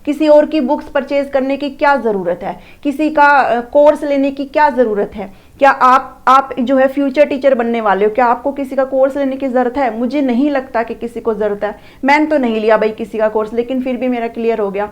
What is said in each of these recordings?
किसी और की बुक्स परचेज करने की क्या ज़रूरत है, किसी का कोर्स लेने की क्या ज़रूरत है। क्या आप जो है फ्यूचर टीचर बनने वाले हो, क्या आपको किसी का कोर्स लेने की ज़रूरत है? मुझे नहीं लगता कि किसी को ज़रूरत है। मैंने तो नहीं लिया भाई किसी का कोर्स, लेकिन फिर भी मेरा क्लियर हो गया।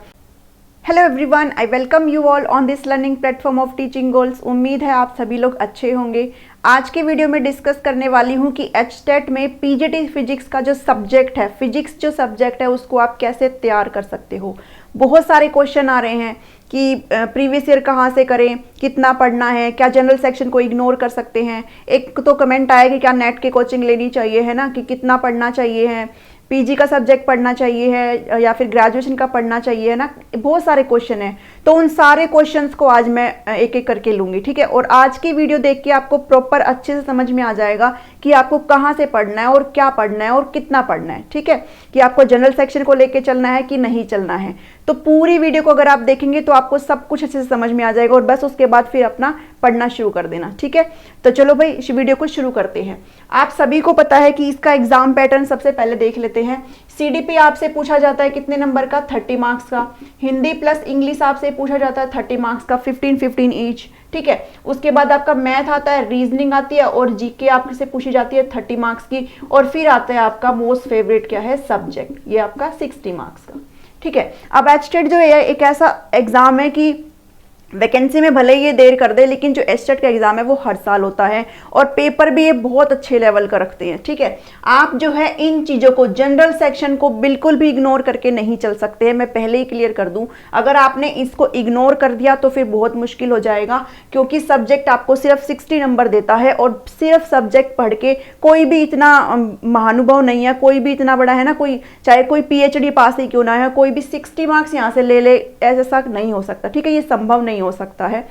Hello everyone, I welcome you all on this learning platform of teaching goals. उम्मीद है आप सभी लोग अच्छे होंगे। आज के वीडियो में डिस्कस करने वाली हूँ कि एचटेट में पीजीटी फिजिक्स का जो सब्जेक्ट है, फिजिक्स जो सब्जेक्ट है, उसको आप कैसे तैयार कर सकते हो। बहुत सारे क्वेश्चन आ रहे हैं कि प्रीवियस ईयर कहाँ से करें, कितना पढ़ना है, क्या जनरल सेक्शन को इग्नोर कर सकते हैं। एक तो कमेंट आया कि क्या नेट की कोचिंग लेनी चाहिए, है ना, कि कितना पढ़ना चाहिए है, पीजी का सब्जेक्ट पढ़ना चाहिए है या फिर ग्रेजुएशन का पढ़ना चाहिए, है ना। बहुत सारे क्वेश्चन हैं, तो उन सारे क्वेश्चंस को आज मैं एक एक करके लूँगी, ठीक है। और आज की वीडियो देख के आपको प्रॉपर अच्छे से समझ में आ जाएगा कि आपको कहाँ से पढ़ना है और क्या पढ़ना है और कितना पढ़ना है, ठीक है, कि आपको जनरल सेक्शन को लेके चलना है कि नहीं चलना है। तो पूरी वीडियो को अगर आप देखेंगे तो आपको सब कुछ अच्छे से समझ में आ जाएगा और बस उसके बाद फिर अपना पढ़ना शुरू कर देना, ठीक है। तो चलो भाई इस वीडियो को शुरू करते हैं। आप सभी को पता है कि इसका एग्जाम पैटर्न सबसे पहले देख लेते हैं। सीडीपी आपसे पूछा जाता है कितने नंबर का, 30 मार्क्स का। हिंदी प्लस इंग्लिश आपसे पूछा जाता है 30 मार्क्स का, 15-15 ईच, ठीक है। उसके बाद आपका मैथ आता है, रीजनिंग आती है और जीके आपसे पूछी जाती है 30 मार्क्स की। और फिर आता है आपका मोस्ट फेवरेट क्या है, सब्जेक्ट, ये आपका 60 मार्क्स का, ठीक है। अब एचटेट जो है एक ऐसा एग्जाम है कि वैकेंसी में भले ही ये देर कर दे, लेकिन जो एचटेट का एग्जाम है वो हर साल होता है और पेपर भी ये बहुत अच्छे लेवल का रखते हैं, ठीक है। आप जो है इन चीज़ों को, जनरल सेक्शन को बिल्कुल भी इग्नोर करके नहीं चल सकते हैं। मैं पहले ही क्लियर कर दूं, अगर आपने इसको इग्नोर कर दिया तो फिर बहुत मुश्किल हो जाएगा, क्योंकि सब्जेक्ट आपको सिर्फ 60 नंबर देता है और सिर्फ सब्जेक्ट पढ़ के कोई भी इतना महानुभव नहीं है, कोई भी इतना बड़ा है ना, कोई चाहे कोई PhD पास ही क्यों ना है, कोई भी 60 मार्क्स यहाँ से ले ऐसा नहीं हो सकता, ठीक है। ये संभव नहीं हो सकता है।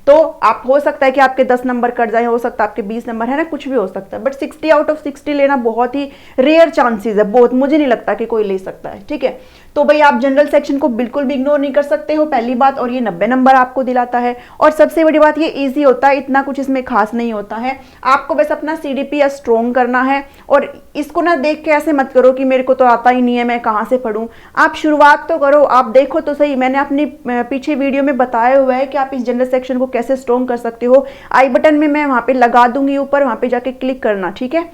तो आप, हो सकता है कि आपके 10 नंबर कट जाए, हो सकता है आपके 20 नंबर, है ना, कुछ भी हो सकता है, बट 60 आउट ऑफ 60 लेना बहुत ही रेयर चांसेस है, बहुत, मुझे नहीं लगता कि कोई ले सकता है, ठीक है। तो भाई आप जनरल सेक्शन को बिल्कुल भी इग्नोर नहीं कर सकते हो, पहली बात, और ये 90 नंबर आपको दिलाता है। और सबसे बड़ी बात, ये ईजी होता है, इतना कुछ इसमें खास नहीं होता है। आपको बस अपना CDP स्ट्रॉन्ग करना है और इसको ना देख के ऐसे मत करो कि मेरे को तो आता ही नहीं है, मैं कहाँ से पढ़ूँ। आप शुरुआत तो करो, आप देखो तो सही, मैंने अपनी पीछे वीडियो में बताया हुआ है कि आप इस जनरल सेक्शन को कैसे स्ट्रॉन्ग कर सकते हो। आई बटन में मैं वहाँ पे लगा दूंगी ऊपर, वहाँ पे जाके क्लिक करना, ठीक है।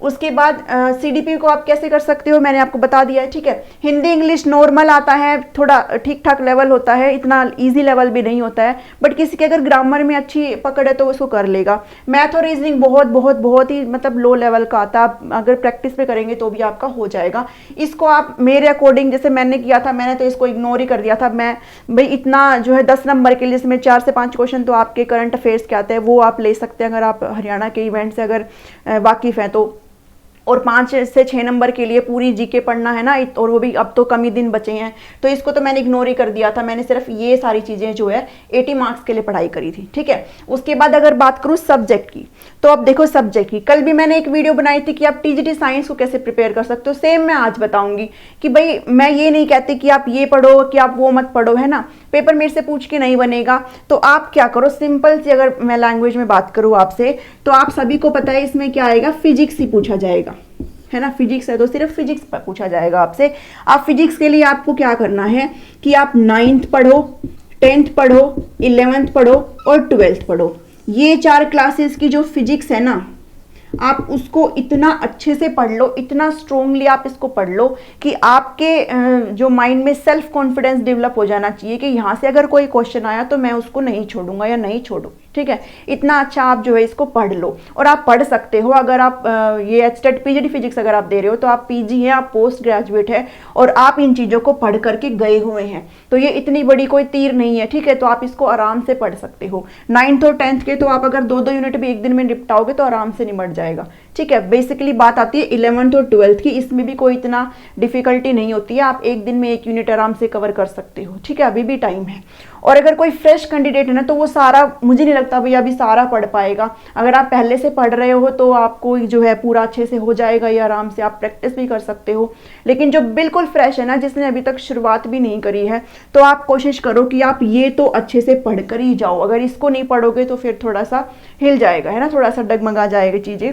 उसके बाद CDP को आप कैसे कर सकते हो मैंने आपको बता दिया है, ठीक है। हिंदी इंग्लिश नॉर्मल आता है, थोड़ा ठीक ठाक लेवल होता है, इतना इजी लेवल भी नहीं होता है, बट किसी के अगर ग्रामर में अच्छी पकड़ है तो उसको कर लेगा। मैथ और रीजनिंग बहुत बहुत बहुत ही मतलब लो लेवल का आता है, अगर प्रैक्टिस पे करेंगे तो भी आपका हो जाएगा। इसको आप मेरे अकॉर्डिंग, जैसे मैंने किया था, मैंने तो इसको इग्नोर ही कर दिया था। मैं भाई इतना जो है 10 नंबर के लिए इसमें 4 से 5 क्वेश्चन तो आपके करंट अफेयर्स के आते हैं, वो आप ले सकते हैं अगर आप हरियाणा के इवेंट से अगर वाकिफ हैं तो। और 5 से 6 नंबर के लिए पूरी जीके पढ़ना है ना, और वो भी अब तो कम ही दिन बचे हैं, तो इसको तो मैंने इग्नोर ही कर दिया था। मैंने सिर्फ ये सारी चीज़ें जो है 80 मार्क्स के लिए पढ़ाई करी थी, ठीक है। उसके बाद अगर बात करूँ सब्जेक्ट की, तो अब देखो सब्जेक्ट की, कल भी मैंने एक वीडियो बनाई थी कि आप TGT साइंस को कैसे प्रिपेयर कर सकते हो। सेम मैं आज बताऊंगी कि भाई मैं ये नहीं कहती कि आप ये पढ़ो कि आप वो मत पढ़ो, है ना, पेपर मेरे से पूछ के नहीं बनेगा। तो आप क्या करो, सिंपल सी अगर मैं लैंग्वेज में बात करूँ आपसे, तो आप सभी को पता है इसमें क्या आएगा, फिजिक्स ही पूछा जाएगा, है ना। फिजिक्स है तो सिर्फ फिजिक्स पूछा जाएगा आपसे। आप फिजिक्स के लिए आपको क्या करना है कि आप 9th पढ़ो, 10th पढ़ो, 11th पढ़ो और 12th पढ़ो। ये 4 क्लासेस की जो फिजिक्स है ना, आप उसको इतना अच्छे से पढ़ लो, इतना स्ट्रोंगली आप इसको पढ़ लो कि आपके जो माइंड में सेल्फ कॉन्फिडेंस डेवलप हो जाना चाहिए कि यहाँ से अगर कोई क्वेश्चन आया तो मैं उसको नहीं छोड़ूंगा या नहीं छोड़ूंगी, ठीक है। इतना अच्छा आप जो है इसको पढ़ लो। और आप पढ़ सकते हो, अगर आप ये एचटेट PGT फिजिक्स अगर आप दे रहे हो तो आप PG हैं, आप पोस्ट ग्रेजुएट है और आप इन चीज़ों को पढ़ करके गए हुए हैं, तो ये इतनी बड़ी कोई तीर नहीं है, ठीक है। तो आप इसको आराम से पढ़ सकते हो। 9th और 10th के तो आप अगर 2-2 यूनिट भी एक दिन में निपटाओगे तो आराम से निपट जाएगा, ठीक है। बेसिकली बात आती है 11th और 12th की, इसमें भी कोई इतना डिफिकल्टी नहीं होती है, आप एक दिन में 1 यूनिट आराम से कवर कर सकते हो, ठीक है, अभी भी टाइम है। और अगर कोई फ्रेश कैंडिडेट है ना, तो वो सारा, मुझे नहीं लगता भैया अभी सारा पढ़ पाएगा। अगर आप पहले से पढ़ रहे हो तो आपको जो है पूरा अच्छे से हो जाएगा, या आराम से आप प्रैक्टिस भी कर सकते हो। लेकिन जो बिल्कुल फ्रेश है ना, जिसने अभी तक शुरुआत भी नहीं करी है, तो आप कोशिश करो कि आप ये तो अच्छे से पढ़ कर ही जाओ। अगर इसको नहीं पढ़ोगे तो फिर थोड़ा सा हिल जाएगा, है ना, थोड़ा सा डगमगा जाएगा चीज़ें।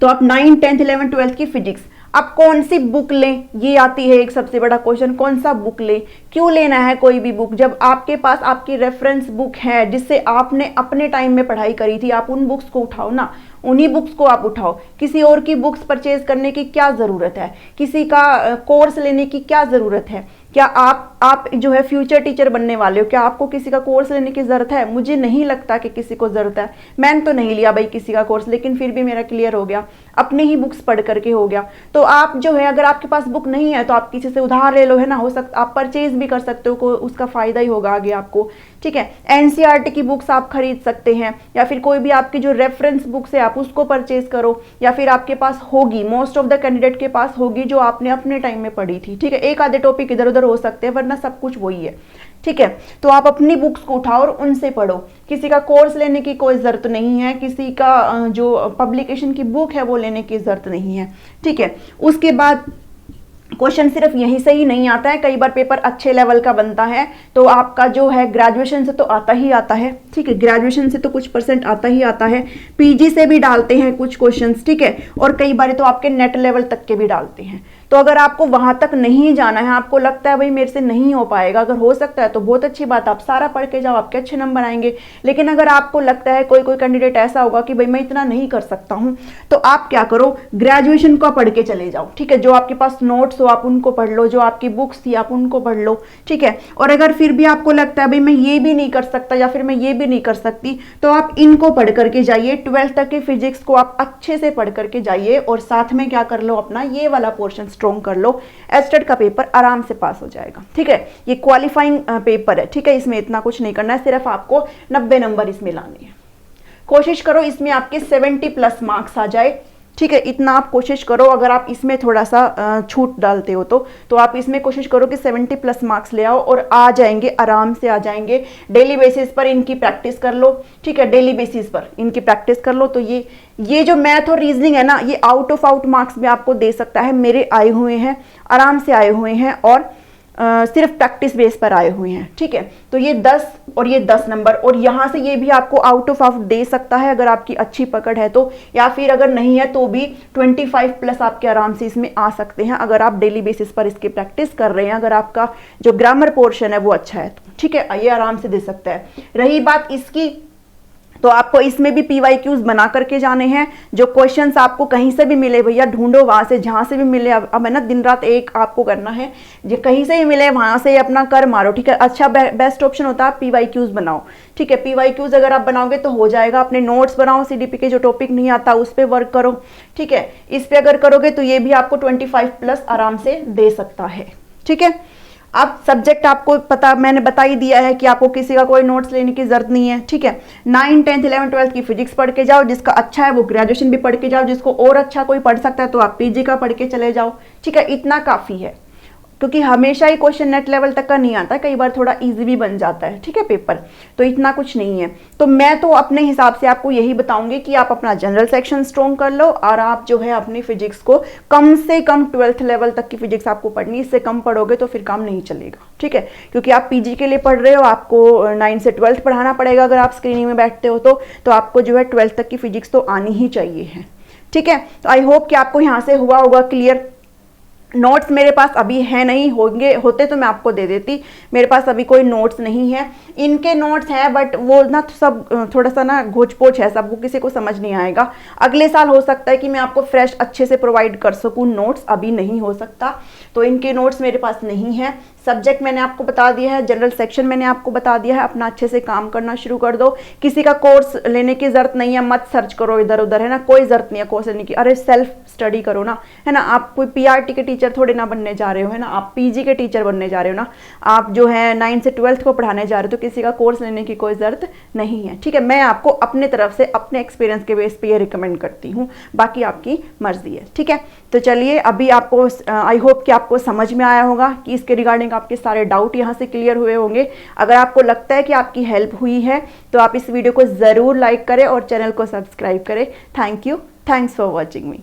तो आप 9, 10, 11, 12 की फिजिक्स, अब कौन सी बुक लें, ये आती है एक सबसे बड़ा क्वेश्चन, कौन सा बुक लें, क्यों लेना है कोई भी बुक, जब आपके पास आपकी रेफरेंस बुक है जिससे आपने अपने टाइम में पढ़ाई करी थी, आप उन बुक्स को उठाओ ना, उन्हीं बुक्स को आप उठाओ। किसी और की बुक्स परचेज करने की क्या ज़रूरत है, किसी का कोर्स लेने की क्या ज़रूरत है, क्या आप जो है फ्यूचर टीचर बनने वाले हो, क्या आपको किसी का कोर्स लेने की ज़रूरत है? मुझे नहीं लगता कि किसी को ज़रूरत है। मैंने तो नहीं लिया भाई किसी का कोर्स, लेकिन फिर भी मेरा क्लियर हो गया, अपने ही बुक्स पढ़ करके हो गया। तो आप जो है अगर आपके पास बुक नहीं है तो आप किसी से उधार ले लो, है ना, हो सकता आप परचेज भी कर सकते हो, उसका फ़ायदा ही होगा आगे आपको। ठीक है, एनसीईआरटी की बुक्स आप खरीद सकते हैं, या फिर कोई भी आपकी जो रेफरेंस बुक्स है आप उसको परचेज करो, या फिर आपके पास होगी, मोस्ट ऑफ द कैंडिडेट के पास होगी जो आपने अपने टाइम में पढ़ी थी। ठीक है, एक आधे टॉपिक इधर उधर हो सकते हैं वरना सब कुछ वही है। ठीक है, तो आप अपनी बुक्स को उठाओ और उनसे पढ़ो। किसी का कोर्स लेने की कोई ज़रूरत नहीं है, किसी का जो पब्लिकेशन की बुक है वो लेने की ज़रूरत नहीं है। ठीक है, उसके बाद क्वेश्चन सिर्फ यहीं से ही नहीं आता है, कई बार पेपर अच्छे लेवल का बनता है तो आपका जो है ग्रेजुएशन से तो आता ही आता है। ठीक है, ग्रेजुएशन से तो कुछ परसेंट आता ही आता है, पीजी से भी डालते हैं कुछ क्वेश्चंस। ठीक है, और कई बार तो आपके नेट लेवल तक के भी डालते हैं। तो अगर आपको वहां तक नहीं जाना है, आपको लगता है भाई मेरे से नहीं हो पाएगा, अगर हो सकता है तो बहुत अच्छी बात, आप सारा पढ़ के जाओ, आपके अच्छे नंबर आएंगे। लेकिन अगर आपको लगता है कोई कैंडिडेट ऐसा होगा कि भाई मैं इतना नहीं कर सकता हूं, तो आप क्या करो, ग्रेजुएशन का पढ़ के चले जाओ। ठीक है, जो आपके पास नोट्स हो आप उनको पढ़ लो, जो आपकी बुक्स थी आप उनको पढ़ लो। ठीक है, और अगर फिर भी आपको लगता है भाई मैं ये भी नहीं कर सकता या फिर मैं ये भी नहीं कर सकती, तो आप इनको पढ़ करके जाइए। 12th तक के फिजिक्स को आप अच्छे से पढ़ करके जाइए और साथ में क्या कर लो, अपना ये वाला पोर्शन स्ट्रॉन्ग कर लो, एस्टेट का पेपर आराम से पास हो जाएगा। ठीक है, ये क्वालिफाइंग पेपर है। ठीक है, इसमें इतना कुछ नहीं करना है, सिर्फ आपको 90 नंबर इसमें लाने हैं। कोशिश करो इसमें आपके 70+ मार्क्स आ जाए। ठीक है, इतना आप कोशिश करो। अगर आप इसमें थोड़ा सा छूट डालते हो तो आप इसमें कोशिश करो कि 70+ मार्क्स ले आओ और आ जाएंगे, आराम से आ जाएंगे। डेली बेसिस पर इनकी प्रैक्टिस कर लो। ठीक है, डेली बेसिस पर इनकी प्रैक्टिस कर लो। तो ये जो मैथ और रीजनिंग है ना, ये आउट ऑफ आउट मार्क्स भी आपको दे सकता है। मेरे आए हुए हैं, आराम से आए हुए हैं और सिर्फ प्रैक्टिस बेस पर आए हुए हैं। ठीक है, तो ये 10 और ये 10 नंबर, और यहाँ से ये भी आपको आउट ऑफ आउट दे सकता है अगर आपकी अच्छी पकड़ है तो, या फिर अगर नहीं है तो भी 25+ आपके आराम से इसमें आ सकते हैं अगर आप डेली बेसिस पर इसकी प्रैक्टिस कर रहे हैं, अगर आपका जो ग्रामर पोर्शन है वो अच्छा है तो। ठीक है, ये आराम से दे सकता है। रही बात इसकी, तो आपको इसमें भी PYQs बना करके जाने हैं। जो क्वेश्चंस आपको कहीं से भी मिले भैया, ढूंढो वहां से, जहां से भी मिले। अब है ना, दिन रात एक आपको करना है, जो कहीं से भी मिले वहां से अपना कर मारो। ठीक है, अच्छा बेस्ट ऑप्शन होता है PYQs बनाओ। ठीक है, PYQs अगर आप बनाओगे तो हो जाएगा। अपने नोट्स बनाओ, CDP के जो टॉपिक नहीं आता उस पर वर्क करो। ठीक है, इस पे अगर करोगे तो ये भी आपको 25+ आराम से दे सकता है। ठीक है, अब सब्जेक्ट आपको पता, मैंने बता ही दिया है कि आपको किसी का कोई नोट्स लेने की जरूरत नहीं है। ठीक है, 9, 10, 11, 12 की फिजिक्स पढ़ के जाओ, जिसका अच्छा है वो ग्रेजुएशन भी पढ़ के जाओ, जिसको और अच्छा कोई पढ़ सकता है तो आप PG का पढ़ के चले जाओ। ठीक है, इतना काफ़ी है, क्योंकि हमेशा ही क्वेश्चन नेट लेवल तक का नहीं आता, कई बार थोड़ा इजी भी बन जाता है। ठीक है, पेपर तो इतना कुछ नहीं है। तो मैं तो अपने हिसाब से आपको यही बताऊंगी कि आप अपना जनरल सेक्शन स्ट्रॉन्ग कर लो और आप जो है अपनी फिजिक्स को कम से कम 12th लेवल तक की फिजिक्स आपको पढ़नी, इससे कम पढ़ोगे तो फिर काम नहीं चलेगा। ठीक है, क्योंकि आप PG के लिए पढ़ रहे हो, आपको 9 से 12th पढ़ाना पड़ेगा। अगर आप स्क्रीनिंग में बैठते हो तो आपको जो है 12th तक की फिजिक्स तो आनी ही चाहिए है। ठीक है, तो आई होप कि आपको यहाँ से हुआ होगा क्लियर। नोट्स मेरे पास अभी है नहीं, होते तो मैं आपको दे देती, मेरे पास अभी कोई नोट्स नहीं है। इनके नोट्स हैं बट वो ना सब थोड़ा सा ना घोच पोच है, सब वो किसी को समझ नहीं आएगा। अगले साल हो सकता है कि मैं आपको फ्रेश अच्छे से प्रोवाइड कर सकूं, नोट्स अभी नहीं हो सकता। तो इनके नोट्स मेरे पास नहीं है। सब्जेक्ट मैंने आपको बता दिया है, जनरल सेक्शन मैंने आपको बता दिया है, अपना अच्छे से काम करना शुरू कर दो। किसी का कोर्स लेने की जरूरत नहीं है, मत सर्च करो इधर उधर, है ना, कोई जरूरत नहीं है कोर्स लेने की। अरे सेल्फ स्टडी करो ना, है ना। आप कोई PRT के टीचर थोड़े ना बनने जा रहे हो, है ना, आप PG के टीचर बनने जा रहे हो ना, आप जो है 9 से 12th को पढ़ाने जा रहे हो, तो किसी का कोर्स लेने की कोई जरूरत नहीं है। ठीक है, मैं आपको अपने तरफ से अपने एक्सपीरियंस के बेस पे ये रिकमेंड करती हूँ, बाकी आपकी मर्जी है। ठीक है, तो चलिए अभी आपको आई होप कि आपको समझ में आया होगा कि इसके रिगार्डिंग आपके सारे डाउट यहाँ से क्लियर हुए होंगे। अगर आपको लगता है कि आपकी हेल्प हुई है तो आप इस वीडियो को ज़रूर लाइक करें और चैनल को सब्सक्राइब करें। Thank you, thanks for watching me.